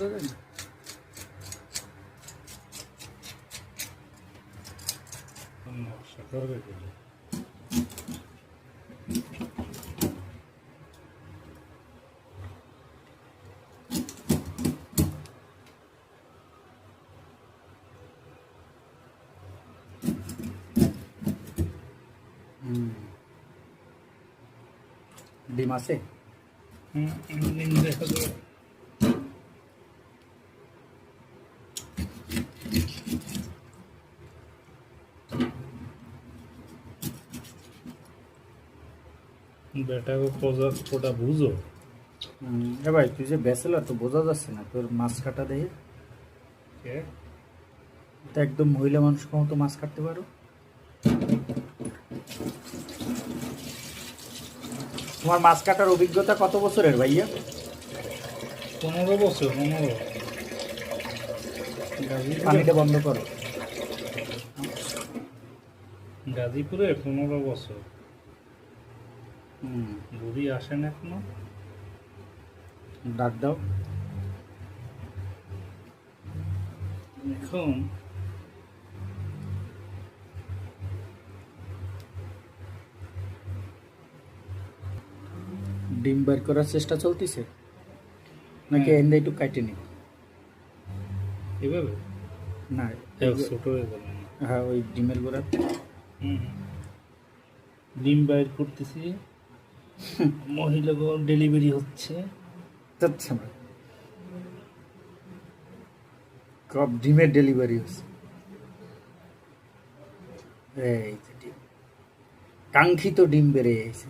ডিম আছে? ডিম দেখা যাবে। বেটাকে কোটা বুঝো। এ ভাই তুই যে ব্যাচেলার তো বোঝা যাচ্ছে না তোর মাছ কাটা দেখে। তো একদম মহিলা মানুষ মতো মাছ কাটতে পারো। তোমার মাছ কাটার অভিজ্ঞতা কত বছরের ভাইয়া? 15 বছর। 15। পানিটা বন্ধ করো। গাজীপুরে 15 বছর। বুড়ি আসেন এখনো। ডাক দাও। এখন ডিম বের করার চেষ্টা চলতেছে নাকি এন্ড একটু কাটে নি? এভাবে না ছোট হয়ে গেল। হ্যাঁ ওই ডিমের গোড়া। ডিম বাইর করতেছি। মহিলা ডেলিভারি হচ্ছে। আচ্ছা না কব ডিমের ডেলিভারি হচ্ছে। এই যে ডিম, কাঙ্ক্ষিত ডিম বেড়ে গেছে।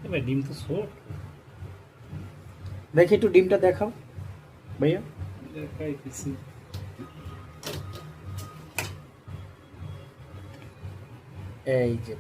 এবার ডিম তো ছোট। দেখি একটু ডিমটা দেখাও ভাইয়া। দেখাইতেছি। এই যে